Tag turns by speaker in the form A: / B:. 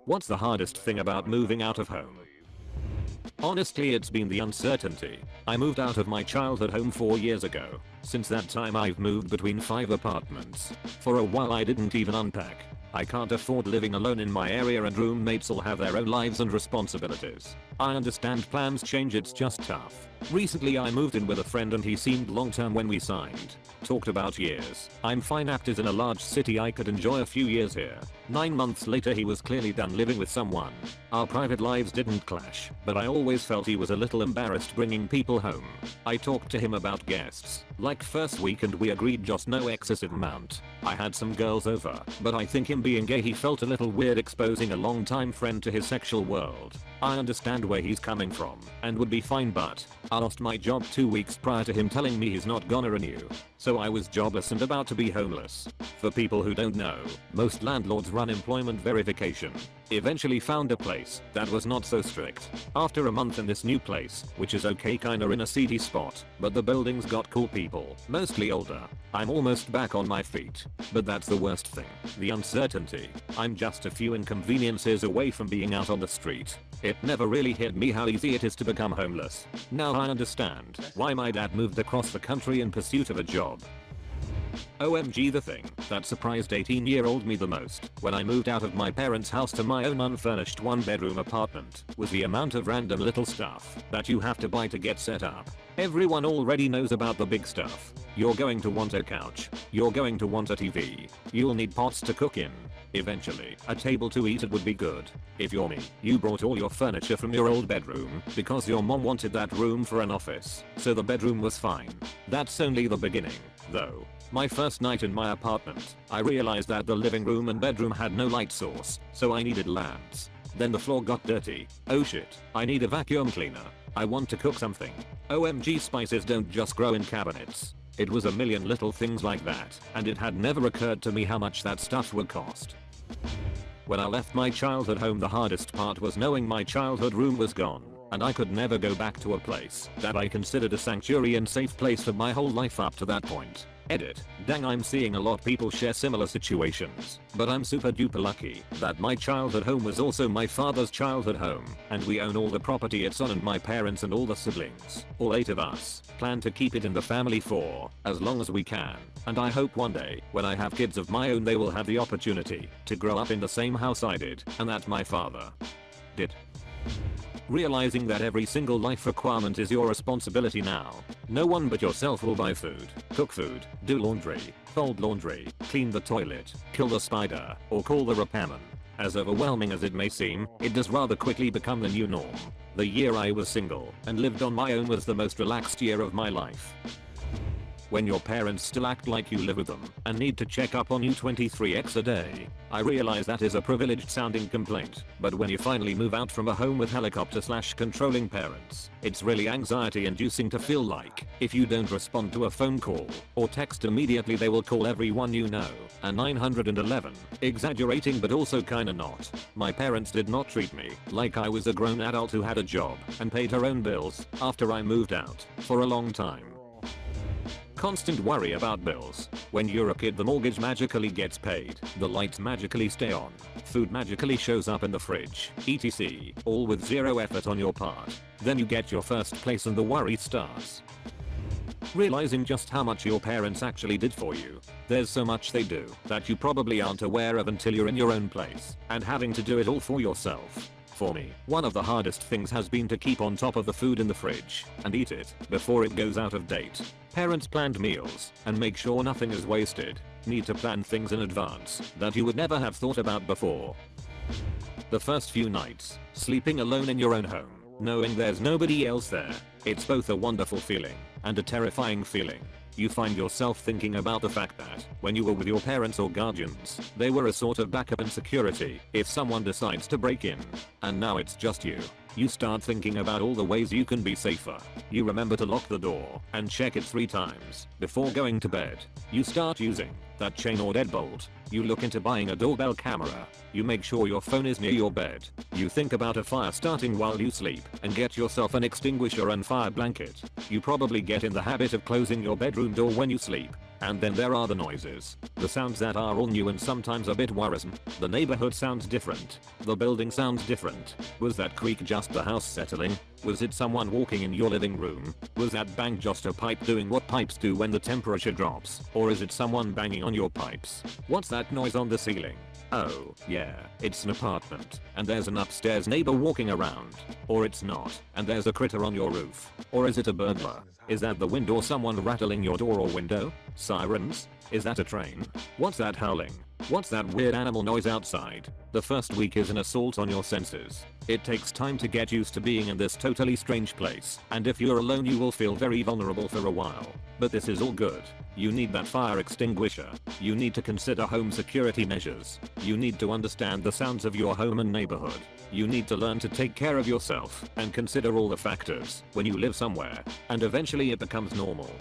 A: What's the hardest thing about moving out of home? Honestly, it's been the uncertainty. I moved out of my childhood home 4 years ago. Since that time I've moved between 5 apartments. For a while I didn't even unpack. I can't afford living alone in my area and roommates all have their own lives and responsibilities. I understand plans change, it's just tough. Recently I moved in with a friend and he seemed long term when we signed. Talked about years. I'm fine, acted in a large city, I could enjoy a few years here. 9 months later he was clearly done living with someone. Our private lives didn't clash, but I always felt he was a little embarrassed bringing people home. I talked to him about guests. Like first week and we agreed just no excessive amount. I had some girls over, but I think him being gay he felt a little weird exposing a long-time friend to his sexual world. I understand where he's coming from and would be fine, but I lost my job 2 weeks prior to him telling me he's not gonna renew. So I was jobless and about to be homeless. For people who don't know, most landlords run employment verification. Eventually found a place that was not so strict. After a month in this new place, which is okay kinda in a seedy spot, but the building's got cool people, mostly older. I'm almost back on my feet. But that's the worst thing. The uncertainty. I'm just a few inconveniences away from being out on the street. It never really hit me how easy it is to become homeless. Now I understand why my dad moved across the country in pursuit of a job. OMG, the thing that surprised 18-year-old me the most when I moved out of my parents' house to my own unfurnished 1-bedroom apartment was the amount of random little stuff that you have to buy to get set up. Everyone already knows about the big stuff. You're going to want a couch. You're going to want a TV. You'll need pots to cook in. Eventually, a table to eat at would be good. If you're me, you brought all your furniture from your old bedroom because your mom wanted that room for an office, so the bedroom was fine. That's only the beginning, though. My first night in my apartment, I realized that the living room and bedroom had no light source, so I needed lamps. Then the floor got dirty. Oh shit, I need a vacuum cleaner. I want to cook something. OMG, spices don't just grow in cabinets. It was a million little things like that, and it had never occurred to me how much that stuff would cost. When I left my childhood home, the hardest part was knowing my childhood room was gone, and I could never go back to a place that I considered a sanctuary and safe place for my whole life up to that point. Edit. Dang, I'm seeing a lot people share similar situations, but I'm super duper lucky that my childhood home was also my father's childhood home, and we own all the property it's on, and my parents and all the siblings, all 8 of us, plan to keep it in the family for as long as we can, and I hope one day when I have kids of my own they will have the opportunity to grow up in the same house I did and that my father did. Realizing that every single life requirement is your responsibility now. No one but yourself will buy food, cook food, do laundry, fold laundry, clean the toilet, kill the spider, or call the repairman. As overwhelming as it may seem, it does rather quickly become the new norm. The year I was single and lived on my own was the most relaxed year of my life. When your parents still act like you live with them and need to check up on you 23x a day. I realize that is a privileged sounding complaint, but when you finally move out from a home with helicopter/controlling parents, it's really anxiety inducing to feel like if you don't respond to a phone call or text immediately they will call everyone you know, a 911, exaggerating but also kinda not. My parents did not treat me like I was a grown adult who had a job and paid her own bills after I moved out for a long time. Constant worry about bills. When you're a kid, the mortgage magically gets paid, the lights magically stay on, food magically shows up in the fridge, etc. All with zero effort on your part. Then you get your first place and the worry starts. Realizing just how much your parents actually did for you. There's so much they do that you probably aren't aware of until you're in your own place and having to do it all for yourself. For me, one of the hardest things has been to keep on top of the food in the fridge and eat it before it goes out of date. Parents planned meals and make sure nothing is wasted. Need to plan things in advance that you would never have thought about before. The first few nights, sleeping alone in your own home, knowing there's nobody else there, it's both a wonderful feeling and a terrifying feeling. You find yourself thinking about the fact that when you were with your parents or guardians, they were a sort of backup and security if someone decides to break in. And now it's just you. You start thinking about all the ways you can be safer. You remember to lock the door and check it 3 times before going to bed. You start using that chain or deadbolt. You look into buying a doorbell camera. You make sure your phone is near your bed. You think about a fire starting while you sleep and get yourself an extinguisher and fire blanket. You probably get in the habit of closing your bedroom door when you sleep. And then there are the noises. The sounds that are all new and sometimes a bit worrisome. The neighborhood sounds different. The building sounds different. Was that creak just the house settling? Was it someone walking in your living room? Was that bang just a pipe doing what pipes do when the temperature drops? Or is it someone banging on your pipes? What's that noise on the ceiling? Oh, yeah, it's an apartment, and there's an upstairs neighbor walking around. Or it's not, and there's a critter on your roof. Or is it a burglar? Is that the wind or someone rattling your door or window? Sirens? Is that a train? What's that howling? What's that weird animal noise outside? The first week is an assault on your senses. It takes time to get used to being in this totally strange place, and if you're alone you will feel very vulnerable for a while. But this is all good. You need that fire extinguisher. You need to consider home security measures. You need to understand the sounds of your home and neighborhood. You need to learn to take care of yourself and consider all the factors when you live somewhere, and eventually it becomes normal.